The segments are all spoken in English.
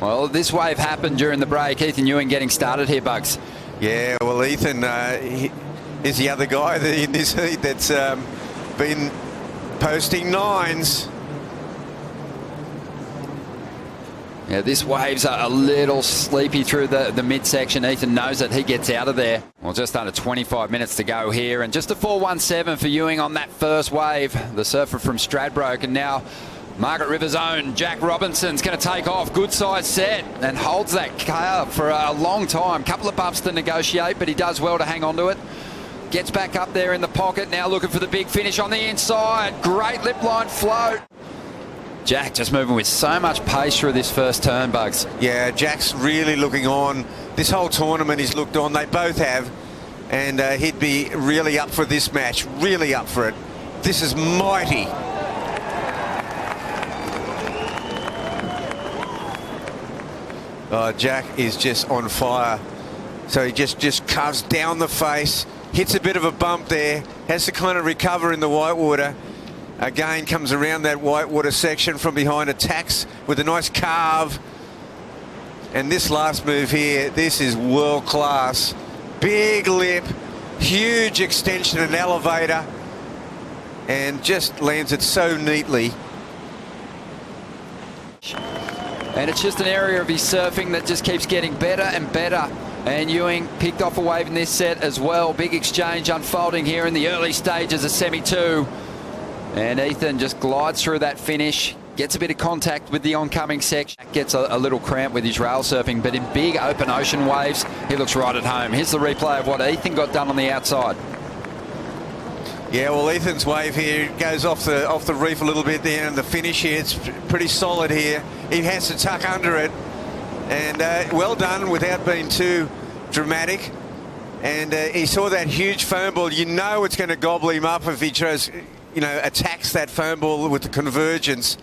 Well, this wave happened during the break. Ethan Ewing getting started here, Bugs. Yeah, well, Ethan is the other guy in this heat that's been posting nines. Yeah, this wave's a little sleepy through the midsection. Ethan knows it. He gets out of there. Well, just under 25 minutes to go here. And just a 4.17 for Ewing on that first wave. The surfer from Stradbroke. And now Margaret River's own Jack Robinson's going to take off. Good size set and holds that carve for a long time. Couple of bumps to negotiate, but he does well to hang on to it. Gets back up there in the pocket. Now looking for the big finish on the inside. Great lip line float. Jack just moving with so much pace through this first turn, Bugs. Yeah, Jack's really looking on. This whole tournament he's looked on. They both have. And he'd be really up for this match. Really up for it. This is mighty. Oh, Jack is just on fire. So he just carves down the face. Hits a bit of a bump there. Has to kind of recover in the whitewater. Again, comes around that whitewater section from behind, attacks with a nice carve. And this last move here, this is world class. Big lip, huge extension and elevator, and just lands it so neatly. And it's just an area of his surfing that just keeps getting better and better. And Ewing picked off a wave in this set as well. Big exchange unfolding here in the early stages of semi-2. And Ethan just glides through that finish, gets a bit of contact with the oncoming section, gets a little cramp with his rail surfing, but in big open ocean waves, he looks right at home. Here's the replay of what Ethan got done on the outside. Yeah, well, Ethan's wave here goes off the reef a little bit there, and the finish here, it's pretty solid here. He has to tuck under it, and well done without being too dramatic. And he saw that huge foam ball. You know it's going to gobble him up if he tries, attacks that foam ball with the convergence.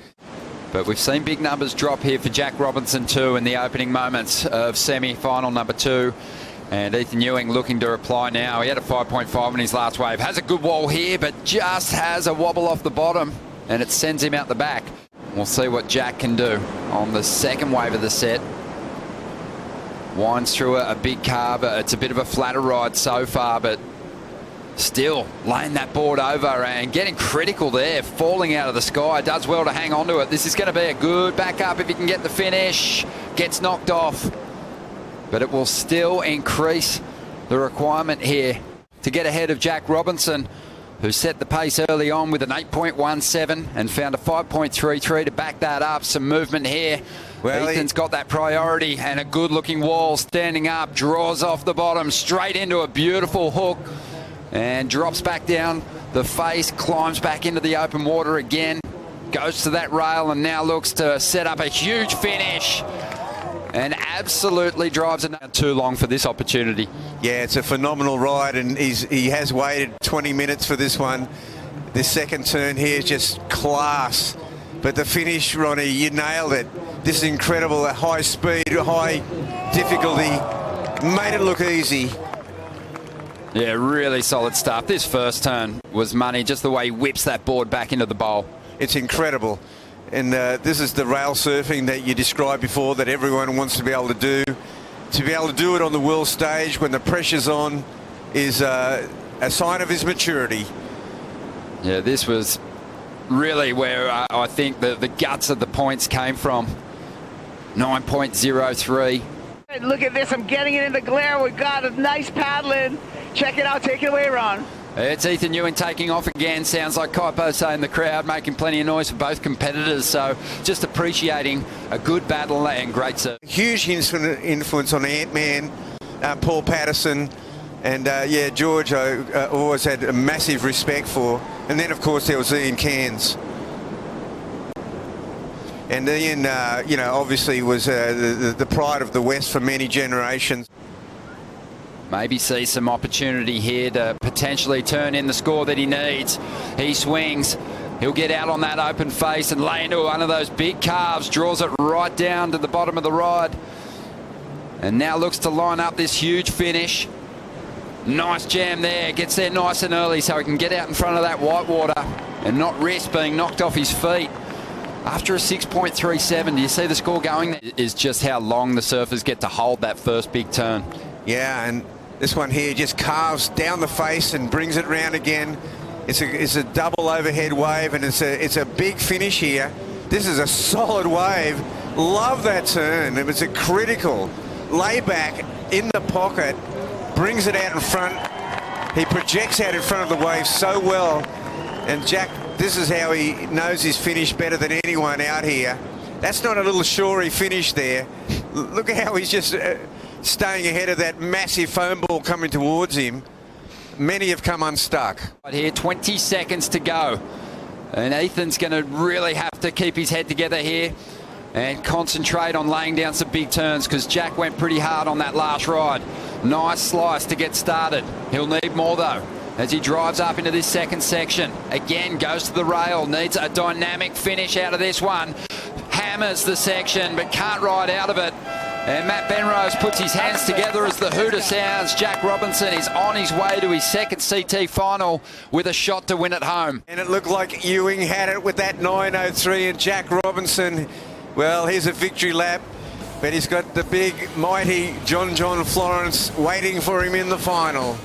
But we've seen big numbers drop here for Jack Robinson too in the opening moments of semi-final number 2. And Ethan Ewing looking to reply now. He had a 5.5 in his last wave. Has a good wall here, but just has a wobble off the bottom, and it sends him out the back. We'll see what Jack can do on the second wave of the set. Winds through a big carve. It's a bit of a flatter ride so far, but still laying that board over and getting critical there, falling out of the sky. Does well to hang on to it. This is going to be a good backup if he can get the finish. Gets knocked off, but it will still increase the requirement here to get ahead of Jack Robinson, who set the pace early on with an 8.17 and found a 5.33 to back that up. Some movement here. Well, Ethan's got that priority, and a good looking wall standing up, draws off the bottom straight into a beautiful hook and drops back down the face, climbs back into the open water again, goes to that rail, and now looks to set up a huge finish and absolutely drives it down. Too long for this opportunity. Yeah, it's a phenomenal ride, and he has waited 20 minutes for this one. This second turn here is just class. But the finish, Ronnie, you nailed it. This is incredible. At high speed, high difficulty, made it look easy. Yeah, really solid stuff. This first turn was money, just the way he whips that board back into the bowl. It's incredible. And this is the rail surfing that you described before that everyone wants to be able to do. To be able to do it on the world stage when the pressure's on is a sign of his maturity. Yeah, this was really where I think the guts of the points came from. 9.03. Look at this, I'm getting it in the glare. We got a nice paddling. Check it out, take it away, Ron. It's Ethan Ewing taking off again. Sounds like Kaipo saying the crowd, making plenty of noise for both competitors. So just appreciating a good battle and great serve. Huge influence on Ant-Man, Paul Patterson, and yeah, George I always had a massive respect for. And then, of course, there was Ian Cairns. And Ian, obviously was the pride of the West for many generations. Maybe see some opportunity here to potentially turn in the score that he needs. He swings. He'll get out on that open face and lay into one of those big carves. Draws it right down to the bottom of the ride. And now looks to line up this huge finish. Nice jam there. Gets there nice and early so he can get out in front of that whitewater and not risk being knocked off his feet. After a 6.37, do you see the score going there? Is just how long the surfers get to hold that first big turn. Yeah, and this one here just carves down the face and brings it round again. It's a double overhead wave, and it's a big finish here. This is a solid wave. Love that turn. It was a critical layback in the pocket, brings it out in front. He projects out in front of the wave so well, and Jack, this is how he knows his finish better than anyone out here. That's not a little shory finish there. Look at how he's just staying ahead of that massive foam ball coming towards him. Many have come unstuck. Right here, 20 seconds to go. And Ethan's going to really have to keep his head together here and concentrate on laying down some big turns, because Jack went pretty hard on that last ride. Nice slice to get started. He'll need more though as he drives up into this second section. Again, goes to the rail, needs a dynamic finish out of this one. Hammers the section, but can't ride out of it. And Matt Benrose puts his hands together as the hooter sounds. Jack Robinson is on his way to his second CT final with a shot to win at home. And it looked like Ewing had it with that 9:03, and Jack Robinson, well, here's a victory lap, but he's got the big, mighty John Florence waiting for him in the final.